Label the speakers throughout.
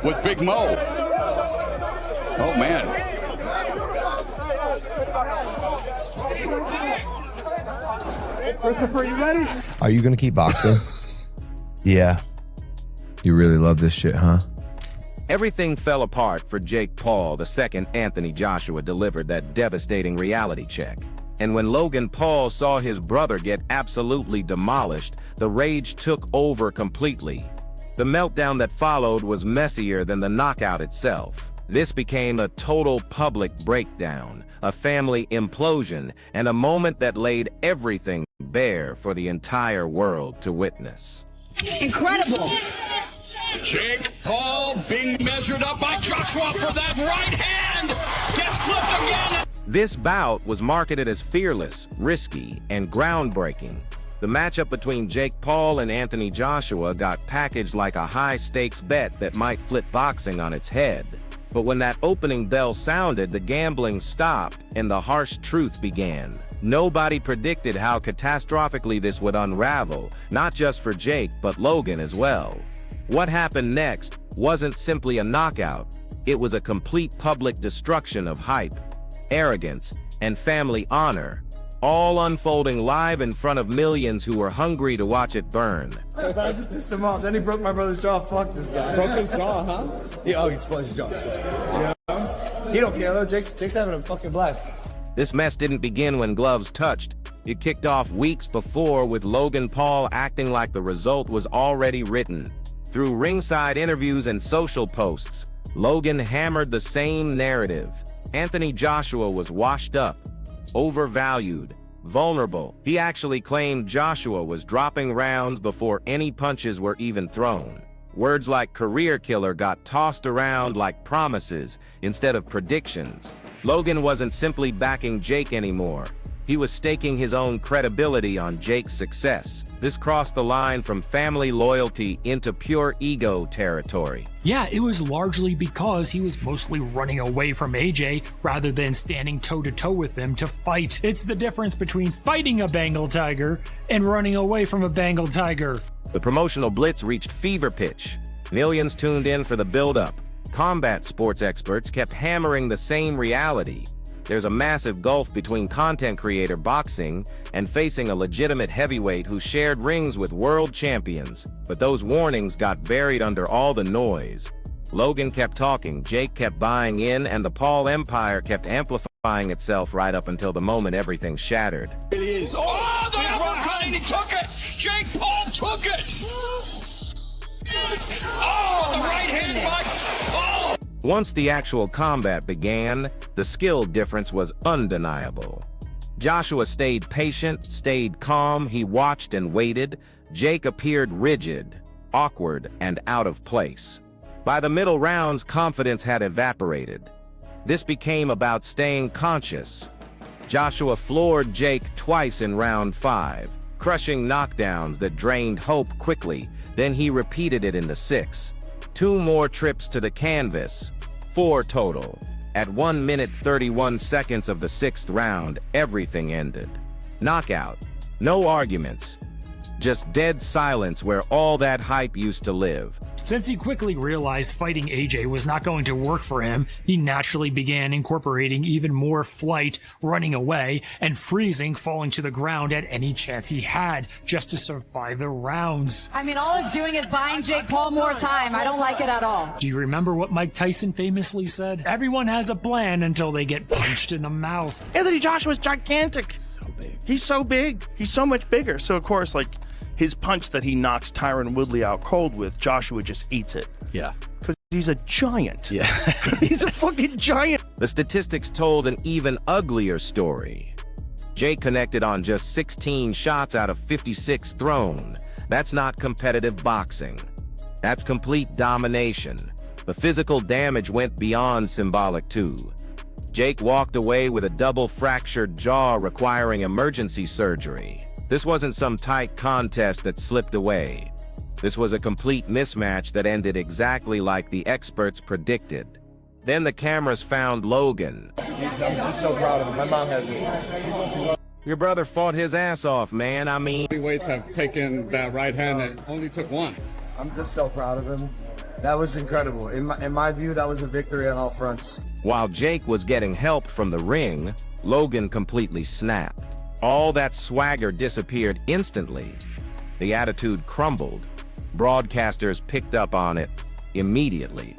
Speaker 1: with Big Mo. Oh, man.
Speaker 2: Christopher, you ready?
Speaker 3: Are you gonna keep boxing? Yeah. You really love this shit, huh?
Speaker 4: Everything fell apart for Jake Paul the second Anthony Joshua delivered that devastating reality check. And when Logan Paul saw his brother get absolutely demolished, the rage took over completely. The meltdown that followed was messier than the knockout itself. This became a total public breakdown, a family implosion, and a moment that laid everything bare for the entire world to witness.
Speaker 5: Incredible!
Speaker 1: Jake Paul being measured up by Joshua for that right hand. Gets clipped again.
Speaker 4: This bout was marketed as fearless, risky, and groundbreaking. The matchup between Jake Paul and Anthony Joshua got packaged like a high-stakes bet that might flip boxing on its head. But when that opening bell sounded, the gambling stopped and the harsh truth began. Nobody predicted how catastrophically this would unravel, not just for Jake, but Logan as well. What happened next wasn't simply a knockout. It was a complete public destruction of hype, arrogance, and family honor, all unfolding live in front of millions who were hungry to watch it burn.
Speaker 2: I just pissed him off. Then he broke my brother's jaw. Fuck this guy.
Speaker 6: Broke his jaw, huh?
Speaker 2: Yeah, oh, he split his jaw. Yeah. He don't care though. Jake's having a fucking blast.
Speaker 4: This mess didn't begin when gloves touched. It kicked off weeks before, with Logan Paul acting like the result was already written. Through ringside interviews and social posts, Logan hammered the same narrative. Anthony Joshua was washed up, overvalued, vulnerable. He actually claimed Joshua was dropping rounds before any punches were even thrown. Words like career killer got tossed around like promises instead of predictions. Logan wasn't simply backing Jake anymore. He was staking his own credibility on Jake's success. This crossed the line from family loyalty into pure ego territory.
Speaker 7: Yeah, it was largely because he was mostly running away from AJ rather than standing toe-to-toe with him to fight. It's the difference between fighting a Bengal tiger and running away from a Bengal tiger.
Speaker 4: The promotional blitz reached fever pitch. Millions tuned in for the build-up. Combat sports experts kept hammering the same reality. There's a massive gulf between content creator boxing and facing a legitimate heavyweight who shared rings with world champions. But those warnings got buried under all the noise. Logan kept talking, Jake kept buying in, and the Paul empire kept amplifying itself right up until the moment everything shattered.
Speaker 1: It is. Oh, the uppercut! He took it! Jake Paul took it! Oh, the right hand punch! Oh!
Speaker 4: Once the actual combat began, the skill difference was undeniable. Joshua stayed patient, stayed calm, he watched and waited. Jake appeared rigid, awkward, and out of place. By the middle rounds, confidence had evaporated. This became about staying conscious. Joshua floored Jake twice in round 5, crushing knockdowns that drained hope quickly. Then he repeated it in the 6th. 2 more trips to the canvas, 4 total. At 1 minute 31 seconds of the 6th round, everything ended. Knockout. No arguments. Just dead silence where all that hype used to live.
Speaker 7: Since he quickly realized fighting AJ was not going to work for him, he naturally began incorporating even more flight, running away, and freezing, falling to the ground at any chance he had, just to survive the rounds.
Speaker 5: I mean, all it's doing is buying Jake Paul more time. I don't like it at all.
Speaker 7: Do you remember what Mike Tyson famously said? Everyone has a plan until they get punched in the mouth.
Speaker 6: Anthony Joshua's gigantic.
Speaker 1: So big.
Speaker 6: He's so big. He's so much bigger. So, of course, like, his punch that he knocks Tyron Woodley out cold with, Joshua just eats it.
Speaker 3: Yeah.
Speaker 6: Because he's a giant.
Speaker 3: Yeah.
Speaker 6: He's a fucking giant.
Speaker 4: The statistics told an even uglier story. Jake connected on just 16 shots out of 56 thrown. That's not competitive boxing. That's complete domination. The physical damage went beyond symbolic too. Jake walked away with a double fractured jaw requiring emergency surgery. This wasn't some tight contest that slipped away. This was a complete mismatch that ended exactly like the experts predicted. Then the cameras found Logan.
Speaker 2: I'm just so proud of him. My mom has me.
Speaker 4: Your brother fought his ass off, man. I mean,
Speaker 8: Weights have taken that right hand and only took 1.
Speaker 2: I'm just so proud of him. That was incredible. In my view, that was a victory on all fronts.
Speaker 4: While Jake was getting help from the ring, Logan completely snapped. All that swagger disappeared instantly. The attitude crumbled. Broadcasters picked up on it immediately.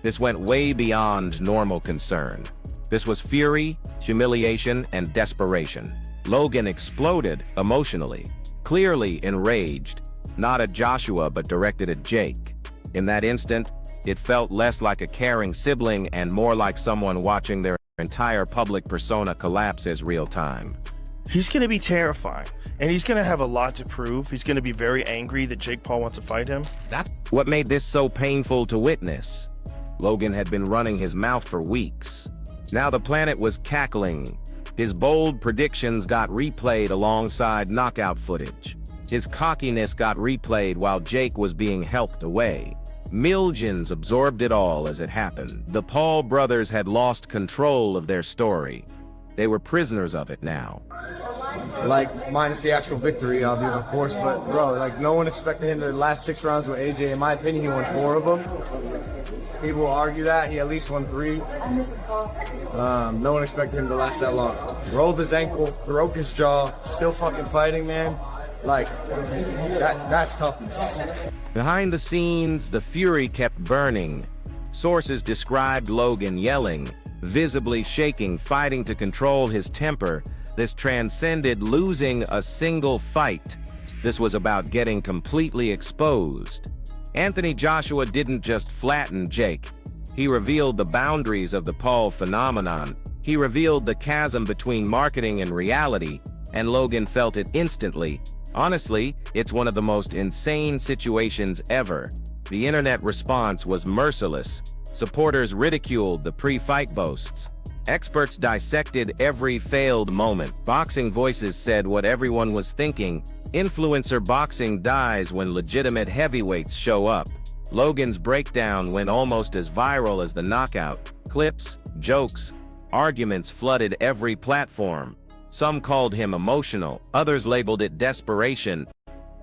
Speaker 4: This went way beyond normal concern. This was fury, humiliation, and desperation. Logan exploded emotionally, clearly enraged, not at Joshua but directed at Jake. In that instant, it felt less like a caring sibling and more like someone watching their entire public persona collapse as real time.
Speaker 6: He's going to be terrifying, and he's going to have a lot to prove. He's going to be very angry that Jake Paul wants to fight him.
Speaker 4: That's what made this so painful to witness. Logan had been running his mouth for weeks. Now the planet was cackling. His bold predictions got replayed alongside knockout footage. His cockiness got replayed while Jake was being helped away. Millions absorbed it all as it happened. The Paul brothers had lost control of their story. They were prisoners of it now.
Speaker 2: Like, minus the actual victory, of course, but bro, like, no one expected him to last 6 rounds with AJ. In my opinion, he won 4 of them. People will argue that. He at least won 3. No one expected him to last that long. Rolled his ankle, broke his jaw, still fucking fighting, man. Like, that's toughness.
Speaker 4: Behind the scenes, the fury kept burning. Sources described Logan yelling, visibly shaking, fighting to control his temper. This transcended losing a single fight. This was about getting completely exposed. Anthony Joshua didn't just flatten Jake. He revealed the boundaries of the Paul phenomenon. He revealed the chasm between marketing and reality, and Logan felt it instantly. Honestly, it's one of the most insane situations ever. The internet response was merciless. Supporters ridiculed the pre-fight boasts. Experts dissected every failed moment. Boxing voices said what everyone was thinking. Influencer boxing dies when legitimate heavyweights show up. Logan's breakdown went almost as viral as the knockout. Clips, jokes, arguments flooded every platform. Some called him emotional, others labeled it desperation.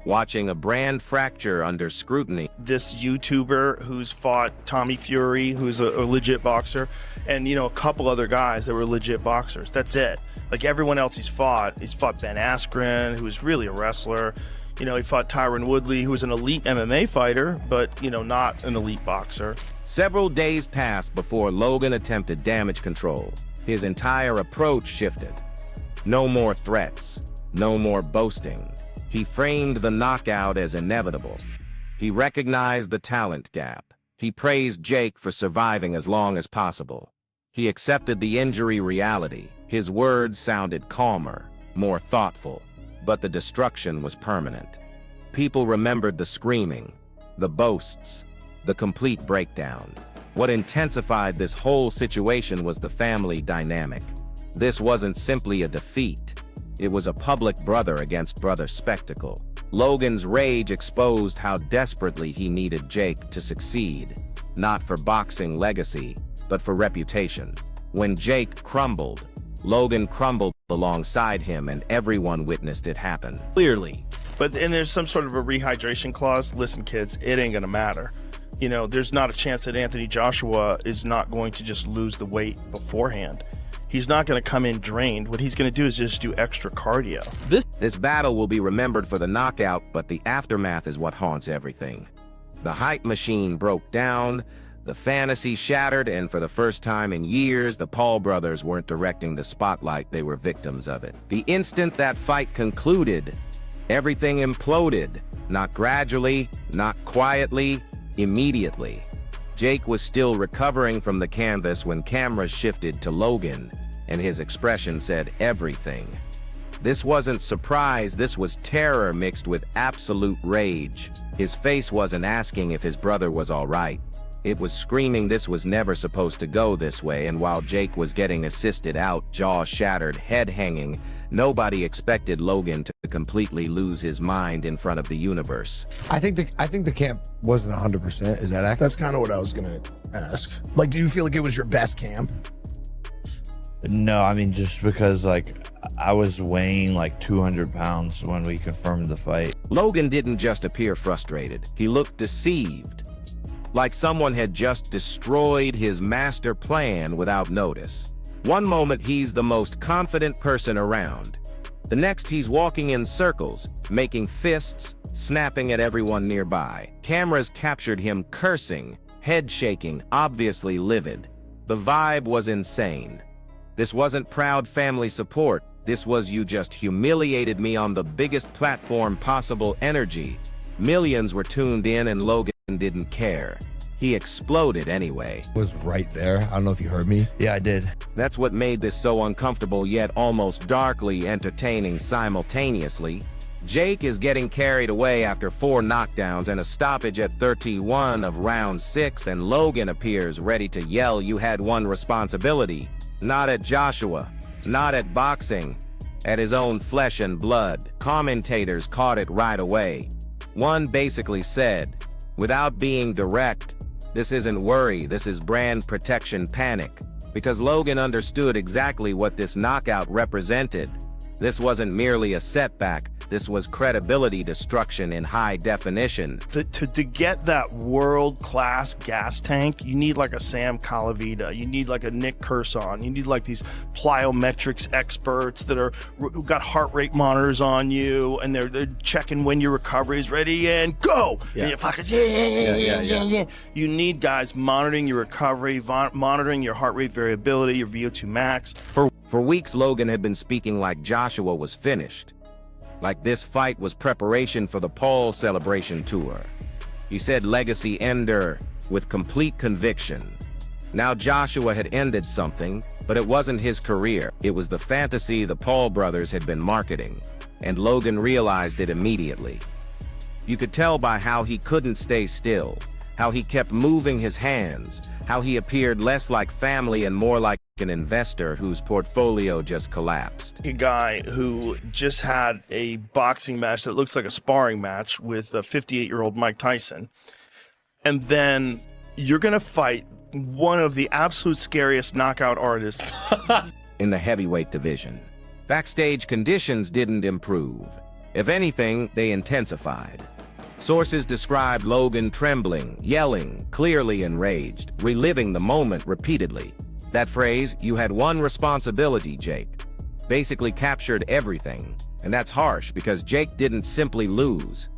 Speaker 4: Watching a brand fracture under scrutiny.
Speaker 6: This YouTuber who's fought Tommy Fury, who's a legit boxer, and a couple other guys that were legit boxers. That's it. Like everyone else he's fought Ben Askren, who's really a wrestler. He fought Tyron Woodley, who was an elite MMA fighter, but not an elite boxer.
Speaker 4: Several days passed before Logan attempted damage control. His entire approach shifted. No more threats, no more boasting. He framed the knockout as inevitable. He recognized the talent gap. He praised Jake for surviving as long as possible. He accepted the injury reality. His words sounded calmer, more thoughtful, but the destruction was permanent. People remembered the screaming, the boasts, the complete breakdown. What intensified this whole situation was the family dynamic. This wasn't simply a defeat. It was a public brother against brother spectacle. Logan's rage exposed how desperately he needed Jake to succeed, not for boxing legacy, but for reputation. When Jake crumbled, Logan crumbled alongside him, and everyone witnessed it happen. Clearly.
Speaker 6: And there's some sort of a rehydration clause. Listen, kids, it ain't gonna matter. There's not a chance that Anthony Joshua is not going to just lose the weight beforehand. He's not going to come in drained. What he's going to do is just do extra cardio.
Speaker 4: This battle will be remembered for the knockout, but the aftermath is what haunts everything. The hype machine broke down, the fantasy shattered, and for the first time in years, the Paul brothers weren't directing the spotlight, they were victims of it. The instant that fight concluded, everything imploded. Not gradually, not quietly, immediately. Jake was still recovering from the canvas when cameras shifted to Logan, and his expression said everything. This wasn't surprise, this was terror mixed with absolute rage. His face wasn't asking if his brother was all right. It was screaming this was never supposed to go this way, and while Jake was getting assisted out, jaw shattered, head hanging, nobody expected Logan to completely lose his mind in front of the universe.
Speaker 3: I think the camp wasn't 100%. Is that accurate?
Speaker 8: That's kind of what I was gonna ask. Like, do you feel like it was your best camp?
Speaker 9: No, I mean, just because I was weighing 200 pounds when we confirmed the fight.
Speaker 4: Logan didn't just appear frustrated. He looked deceived. like someone had just destroyed his master plan without notice. One moment he's the most confident person around. The next he's walking in circles, making fists, snapping at everyone nearby. Cameras captured him cursing, head shaking, obviously livid. The vibe was insane. This wasn't proud family support. This was "you just humiliated me on the biggest platform possible" energy. Millions were tuned in and Logan didn't care. He exploded anyway.
Speaker 3: Was right there. I don't know if you heard me.
Speaker 9: Yeah, I did.
Speaker 4: That's what made this so uncomfortable yet almost darkly entertaining simultaneously. Jake is getting carried away after 4 knockdowns and a stoppage at 31 of round 6, and Logan appears ready to yell, "You had one responsibility." Not at Joshua, not at boxing, at his own flesh and blood. Commentators caught it right away. One basically said, without being direct, "This isn't worry, this is brand protection panic," because Logan understood exactly what this knockout represented. This wasn't merely a setback, this was credibility destruction in high definition.
Speaker 6: To get that world-class gas tank, you need like a Sam Calavita, you need like a Nick Curson, you need like these plyometrics experts that are got heart rate monitors on you, and they're checking when your recovery is ready and go.
Speaker 3: Yeah.
Speaker 6: And you're fucking yeah. You need guys monitoring your recovery, monitoring your heart rate variability, your VO2 max.
Speaker 4: For weeks, Logan had been speaking like Joshua was finished. Like this fight was preparation for the Paul Celebration Tour. He said legacy ender with complete conviction. Now Joshua had ended something, but it wasn't his career. It was the fantasy the Paul brothers had been marketing, and Logan realized it immediately. You could tell by how he couldn't stay still, how he kept moving his hands, how he appeared less like family and more like an investor whose portfolio just collapsed.
Speaker 6: A guy who just had a boxing match that looks like a sparring match with a 58-year-old Mike Tyson. And then you're going to fight one of the absolute scariest knockout artists
Speaker 4: in the heavyweight division. Backstage conditions didn't improve. If anything, they intensified. Sources described Logan trembling, yelling, clearly enraged, reliving the moment repeatedly. That phrase, "you had one responsibility, Jake," basically captured everything. And that's harsh because Jake didn't simply lose.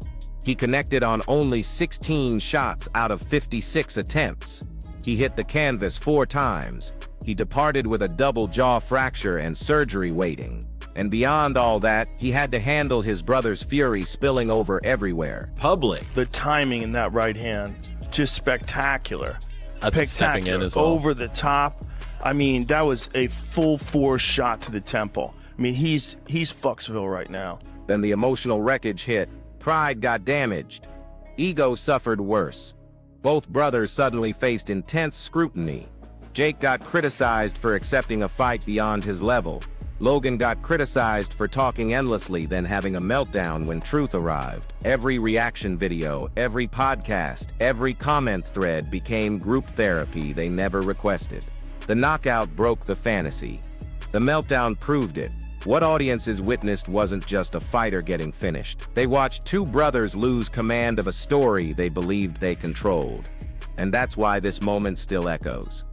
Speaker 4: He connected on only 16 shots out of 56 attempts. He hit the canvas 4 times. He departed with a double jaw fracture and surgery waiting. And beyond all that, he had to handle his brother's fury spilling over everywhere.
Speaker 10: Public.
Speaker 6: The timing in that right hand, just spectacular.
Speaker 10: That's stepping in as well.
Speaker 6: Over the top. I mean, that was a full force shot to the temple. I mean, he's Fucksville right now.
Speaker 4: Then the emotional wreckage hit. Pride got damaged. Ego suffered worse. Both brothers suddenly faced intense scrutiny. Jake got criticized for accepting a fight beyond his level. Logan got criticized for talking endlessly, then having a meltdown when truth arrived. Every reaction video, every podcast, every comment thread became group therapy they never requested. The knockout broke the fantasy. The meltdown proved it. What audiences witnessed wasn't just a fighter getting finished. They watched 2 brothers lose command of a story they believed they controlled. And that's why this moment still echoes.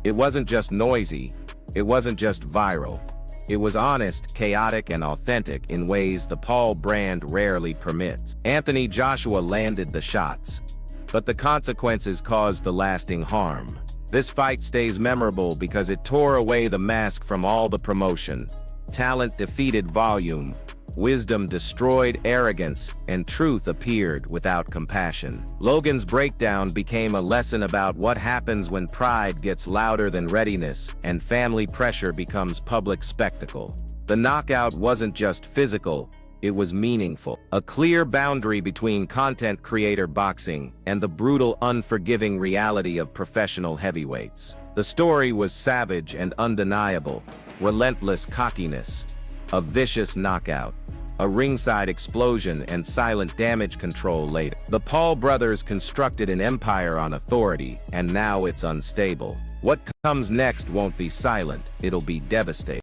Speaker 4: It wasn't just noisy. It wasn't just viral. It was honest, chaotic, and authentic in ways the Paul brand rarely permits. Anthony Joshua landed the shots, but the consequences caused the lasting harm. This fight stays memorable because it tore away the mask from all the promotion. Talent defeated volume, wisdom destroyed arrogance, and truth appeared without compassion. Logan's breakdown became a lesson about what happens when pride gets louder than readiness and family pressure becomes public spectacle. The knockout wasn't just physical, it was meaningful. A clear boundary between content creator boxing and the brutal, unforgiving reality of professional heavyweights. The story was savage and undeniable. Relentless cockiness, a vicious knockout, a ringside explosion, and silent damage control later. The Paul brothers constructed an empire on authority, and now it's unstable. What comes next won't be silent, it'll be devastating.